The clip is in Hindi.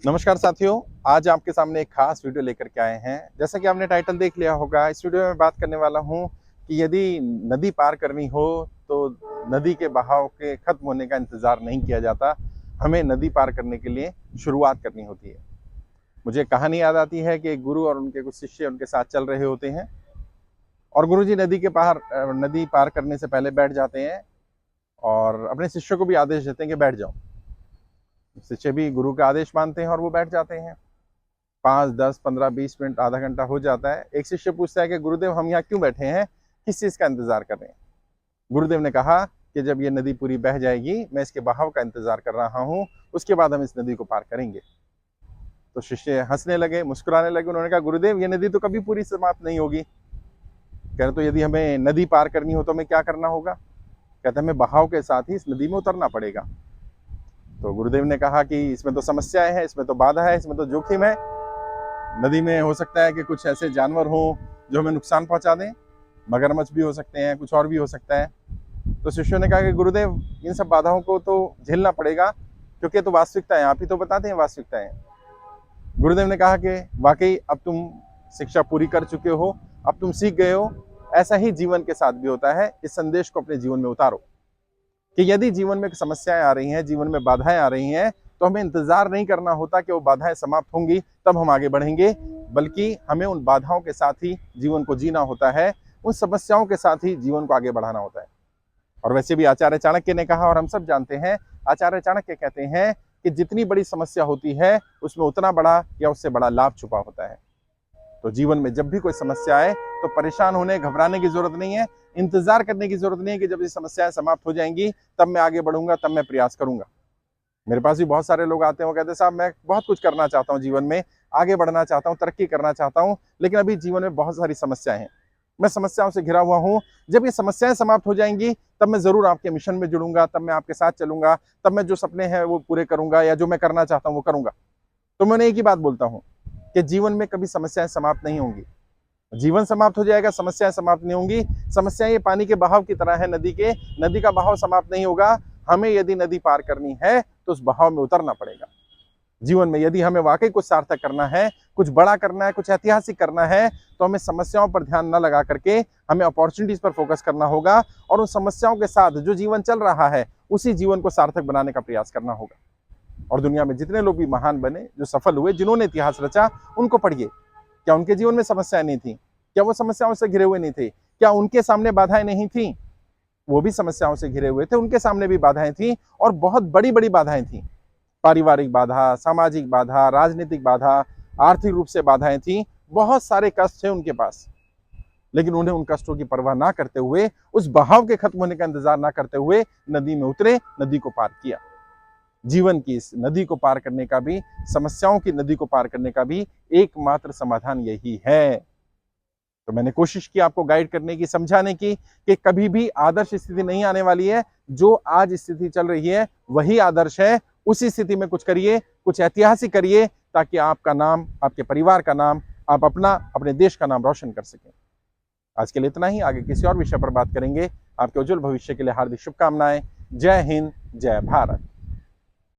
नमस्कार साथियों, आज आपके सामने एक खास वीडियो लेकर के आए हैं। जैसा कि आपने टाइटल देख लिया होगा, इस वीडियो में मैं बात करने वाला हूं कि यदि नदी पार करनी हो तो नदी के बहाव के खत्म होने का इंतजार नहीं किया जाता। हमें नदी पार करने के लिए शुरुआत करनी होती है। मुझे कहानी याद आती है कि एक गुरु और उनके कुछ शिष्य उनके साथ चल रहे होते हैं और गुरुजी नदी पार करने से पहले बैठ जाते हैं और अपने शिष्यों को भी आदेश देते हैं कि बैठ जाओ। शिष्य भी गुरु का आदेश मानते हैं और वो बैठ जाते हैं। 5, 10, 15, 20 मिनट, आधा घंटा हो जाता है। एक शिष्य पूछता है कि गुरुदेव, हम यहाँ क्यों बैठे हैं, किस चीज का इंतजार कर रहे हैं? गुरुदेव ने कहा कि जब ये नदी पूरी बह जाएगी, मैं इसके बहाव का इंतजार कर रहा हूँ, उसके बाद हम इस नदी को पार करेंगे। तो शिष्य हंसने लगे, मुस्कुराने लगे। उन्होंने कहा, गुरुदेव, ये नदी तो कभी पूरी समाप्त नहीं होगी। कह रहे, तो यदि हमें नदी पार करनी हो तो हमें क्या करना होगा? कहते, हमें बहाव के साथ ही इस नदी में उतरना पड़ेगा। तो गुरुदेव ने कहा कि इसमें तो समस्याएं हैं, इसमें तो बाधा है, इसमें तो जोखिम है। नदी में हो सकता है कि कुछ ऐसे जानवर हो जो हमें नुकसान पहुंचा दें, मगरमच्छ भी हो सकते हैं, कुछ और भी हो सकता है। तो शिष्यों ने कहा कि गुरुदेव, इन सब बाधाओं को तो झेलना पड़ेगा, क्योंकि तो वास्तविकता है, आप ही तो बताते हैं वास्तविकता है। गुरुदेव ने कहा कि वाकई अब तुम शिक्षा पूरी कर चुके हो, अब तुम सीख गए हो। ऐसा ही जीवन के साथ भी होता है। इस संदेश को अपने जीवन में उतारो कि यदि जीवन में समस्याएं आ रही हैं, जीवन में बाधाएं आ रही हैं, तो हमें इंतजार नहीं करना होता कि वो बाधाएं समाप्त होंगी तब हम आगे बढ़ेंगे, बल्कि हमें उन बाधाओं के साथ ही जीवन को जीना होता है, उन समस्याओं के साथ ही जीवन को आगे बढ़ाना होता है। और वैसे भी आचार्य चाणक्य ने कहा, और हम सब जानते हैं, आचार्य चाणक्य कहते हैं कि जितनी बड़ी समस्या होती है उसमें उतना बड़ा या उससे बड़ा लाभ छुपा होता है। तो जीवन में जब भी कोई समस्या आए तो परेशान होने, घबराने की जरूरत नहीं है, इंतजार करने की जरूरत नहीं है कि जब ये समस्याएं समाप्त हो जाएंगी तब मैं आगे बढ़ूंगा, तब मैं प्रयास करूंगा। मेरे पास भी बहुत सारे लोग आते हैं, वो कहते हैं, साहब मैं बहुत कुछ करना चाहता हूँ जीवन में, आगे बढ़ना चाहता हूँ, तरक्की करना चाहता हूँ, लेकिन अभी जीवन में बहुत सारी समस्याएं हैं, मैं समस्याओं से घिरा हुआ हूँ। जब ये समस्याएं समाप्त हो जाएंगी तब मैं जरूर आपके मिशन में जुड़ूंगा, तब मैं आपके साथ चलूंगा, तब मैं जो सपने हैं वो पूरे करूंगा, या जो मैं करना चाहता हूँ वो करूंगा। तो मैं एक ही बात बोलता हूँ कि जीवन में कभी समस्याएं समाप्त नहीं होंगी। जीवन समाप्त हो जाएगा, समस्याएं समाप्त नहीं होंगी। समस्याएं ये पानी के बहाव की तरह है, नदी का बहाव समाप्त नहीं होगा। हमें यदि नदी पार करनी है तो उस बहाव में उतरना पड़ेगा। जीवन में यदि हमें वाकई कुछ सार्थक करना है, कुछ बड़ा करना है, कुछ ऐतिहासिक करना है, तो हमें समस्याओं पर ध्यान न लगा करके हमें अपॉर्चुनिटीज पर फोकस करना होगा, और उन समस्याओं के साथ जो जीवन चल रहा है उसी जीवन को सार्थक बनाने का प्रयास करना होगा। और दुनिया में जितने लोग भी महान बने, जो सफल हुए, जिन्होंने इतिहास रचा, उनको पढ़िए। क्या उनके जीवन में समस्याएं नहीं थी? क्या वो समस्याओं से घिरे हुए नहीं थे? क्या उनके सामने बाधाएं नहीं थी? वो भी समस्याओं से घिरे हुए थे, उनके सामने भी बाधाएं थी, और बहुत बड़ी बड़ी बाधाएं थी। पारिवारिक बाधा, सामाजिक बाधा, राजनीतिक बाधा, आर्थिक रूप से बाधाएं थी, बहुत सारे कष्ट थे उनके पास। लेकिन उन्हें उन कष्टों की परवाह ना करते हुए, उस बहाव के खत्म होने का इंतजार ना करते हुए नदी में उतरे, नदी को पार किया। जीवन की इस नदी को पार करने का भी, समस्याओं की नदी को पार करने का भी एकमात्र समाधान यही है। तो मैंने कोशिश की आपको गाइड करने की, समझाने की कि कभी भी आदर्श स्थिति नहीं आने वाली है। जो आज स्थिति चल रही है वही आदर्श है। उसी स्थिति में कुछ करिए, कुछ ऐतिहासिक करिए, ताकि आपका नाम, आपके परिवार का नाम, आप अपना, अपने देश का नाम रोशन कर सकें। आज के लिए इतना ही। आगे किसी और विषय पर बात करेंगे। आपके उज्जवल भविष्य के लिए हार्दिक शुभकामनाएं। जय हिंद, जय भारत।